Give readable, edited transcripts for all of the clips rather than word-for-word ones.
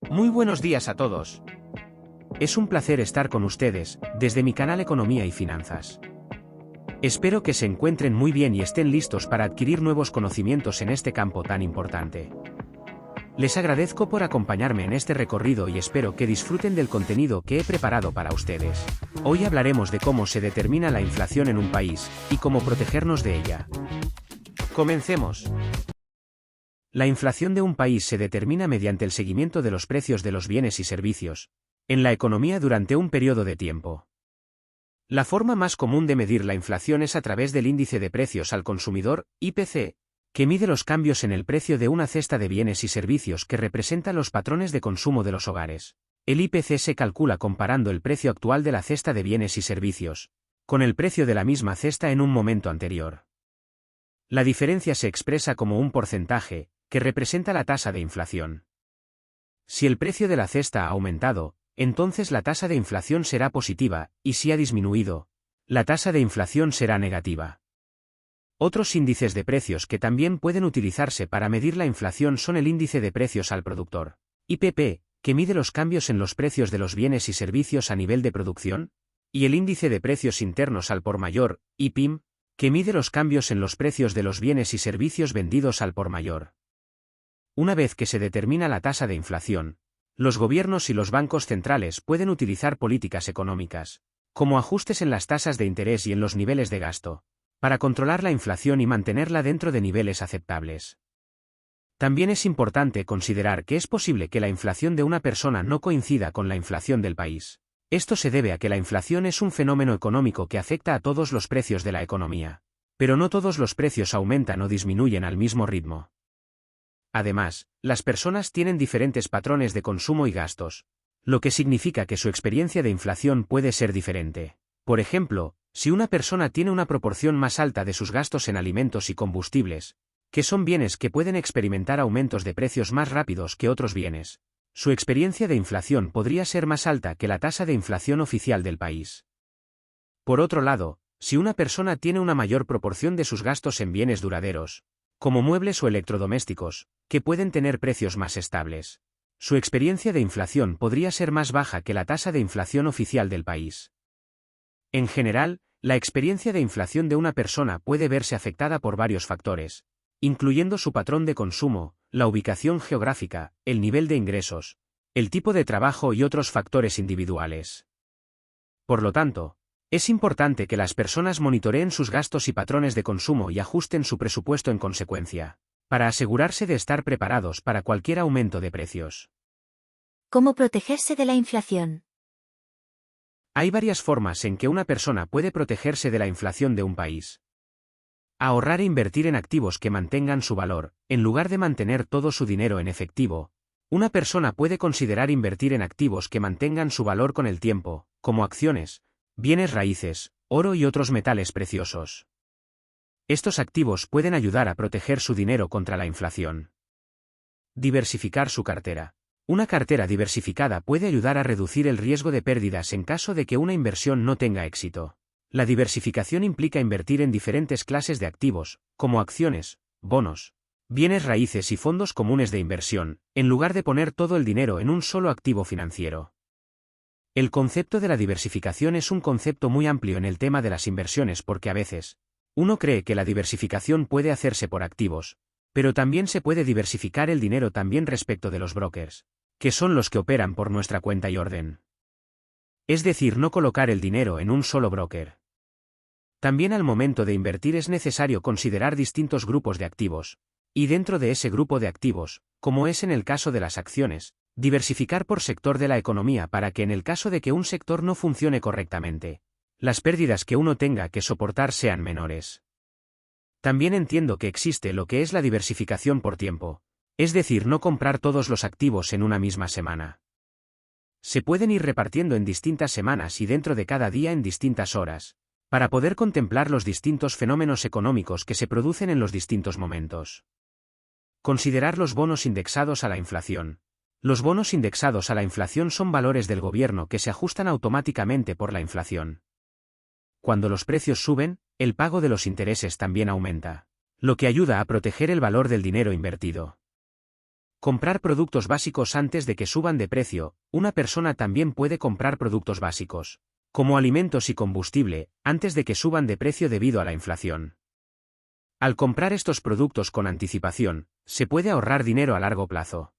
Muy buenos días a todos. Es un placer estar con ustedes, desde mi canal Economía y Finanzas. Espero que se encuentren muy bien y estén listos para adquirir nuevos conocimientos en este campo tan importante. Les agradezco por acompañarme en este recorrido y espero que disfruten del contenido que he preparado para ustedes. Hoy hablaremos de cómo se determina la inflación en un país, y cómo protegernos de ella. Comencemos. La inflación de un país se determina mediante el seguimiento de los precios de los bienes y servicios en la economía durante un periodo de tiempo. La forma más común de medir la inflación es a través del índice de precios al consumidor, IPC, que mide los cambios en el precio de una cesta de bienes y servicios que representa los patrones de consumo de los hogares. El IPC se calcula comparando el precio actual de la cesta de bienes y servicios con el precio de la misma cesta en un momento anterior. La diferencia se expresa como un porcentaje, que representa la tasa de inflación. Si el precio de la cesta ha aumentado, entonces la tasa de inflación será positiva, y si ha disminuido, la tasa de inflación será negativa. Otros índices de precios que también pueden utilizarse para medir la inflación son el índice de precios al productor, IPP, que mide los cambios en los precios de los bienes y servicios a nivel de producción, y el índice de precios internos al por mayor, IPIM, que mide los cambios en los precios de los bienes y servicios vendidos al por mayor. Una vez que se determina la tasa de inflación, los gobiernos y los bancos centrales pueden utilizar políticas económicas, como ajustes en las tasas de interés y en los niveles de gasto, para controlar la inflación y mantenerla dentro de niveles aceptables. También es importante considerar que es posible que la inflación de una persona no coincida con la inflación del país. Esto se debe a que la inflación es un fenómeno económico que afecta a todos los precios de la economía, pero no todos los precios aumentan o disminuyen al mismo ritmo. Además, las personas tienen diferentes patrones de consumo y gastos, lo que significa que su experiencia de inflación puede ser diferente. Por ejemplo, si una persona tiene una proporción más alta de sus gastos en alimentos y combustibles, que son bienes que pueden experimentar aumentos de precios más rápidos que otros bienes, su experiencia de inflación podría ser más alta que la tasa de inflación oficial del país. Por otro lado, si una persona tiene una mayor proporción de sus gastos en bienes duraderos, como muebles o electrodomésticos, que pueden tener precios más estables, su experiencia de inflación podría ser más baja que la tasa de inflación oficial del país. En general, la experiencia de inflación de una persona puede verse afectada por varios factores, incluyendo su patrón de consumo, la ubicación geográfica, el nivel de ingresos, el tipo de trabajo y otros factores individuales. Por lo tanto, es importante que las personas monitoreen sus gastos y patrones de consumo y ajusten su presupuesto en consecuencia, para asegurarse de estar preparados para cualquier aumento de precios. ¿Cómo protegerse de la inflación? Hay varias formas en que una persona puede protegerse de la inflación de un país. Ahorrar e invertir en activos que mantengan su valor, en lugar de mantener todo su dinero en efectivo. Una persona puede considerar invertir en activos que mantengan su valor con el tiempo, como acciones, bienes raíces, oro y otros metales preciosos. Estos activos pueden ayudar a proteger su dinero contra la inflación. Diversificar su cartera. Una cartera diversificada puede ayudar a reducir el riesgo de pérdidas en caso de que una inversión no tenga éxito. La diversificación implica invertir en diferentes clases de activos, como acciones, bonos, bienes raíces y fondos comunes de inversión, en lugar de poner todo el dinero en un solo activo financiero. El concepto de la diversificación es un concepto muy amplio en el tema de las inversiones porque a veces, uno cree que la diversificación puede hacerse por activos, pero también se puede diversificar el dinero también respecto de los brokers, que son los que operan por nuestra cuenta y orden. Es decir, no colocar el dinero en un solo broker. También al momento de invertir es necesario considerar distintos grupos de activos, y dentro de ese grupo de activos, como es en el caso de las acciones, diversificar por sector de la economía para que en el caso de que un sector no funcione correctamente, las pérdidas que uno tenga que soportar sean menores. También entiendo que existe lo que es la diversificación por tiempo, es decir, no comprar todos los activos en una misma semana. Se pueden ir repartiendo en distintas semanas y dentro de cada día en distintas horas, para poder contemplar los distintos fenómenos económicos que se producen en los distintos momentos. Considerar los bonos indexados a la inflación. Los bonos indexados a la inflación son valores del gobierno que se ajustan automáticamente por la inflación. Cuando los precios suben, el pago de los intereses también aumenta, lo que ayuda a proteger el valor del dinero invertido. Comprar productos básicos antes de que suban de precio. Una persona también puede comprar productos básicos, como alimentos y combustible, antes de que suban de precio debido a la inflación. Al comprar estos productos con anticipación, se puede ahorrar dinero a largo plazo.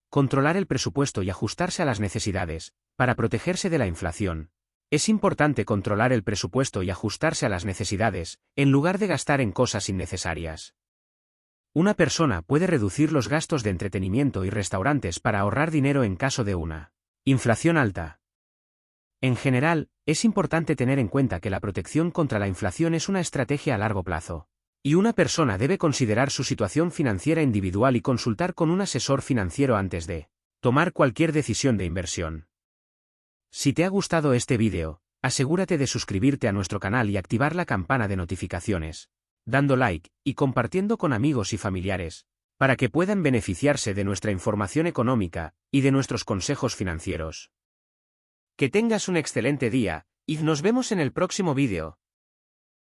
Controlar el presupuesto y ajustarse a las necesidades. Para protegerse de la inflación, es importante controlar el presupuesto y ajustarse a las necesidades, en lugar de gastar en cosas innecesarias. Una persona puede reducir los gastos de entretenimiento y restaurantes para ahorrar dinero en caso de una inflación alta. En general, es importante tener en cuenta que la protección contra la inflación es una estrategia a largo plazo, y una persona debe considerar su situación financiera individual y consultar con un asesor financiero antes de tomar cualquier decisión de inversión. Si te ha gustado este vídeo, asegúrate de suscribirte a nuestro canal y activar la campana de notificaciones, dando like y compartiendo con amigos y familiares, para que puedan beneficiarse de nuestra información económica y de nuestros consejos financieros. Que tengas un excelente día, y nos vemos en el próximo vídeo.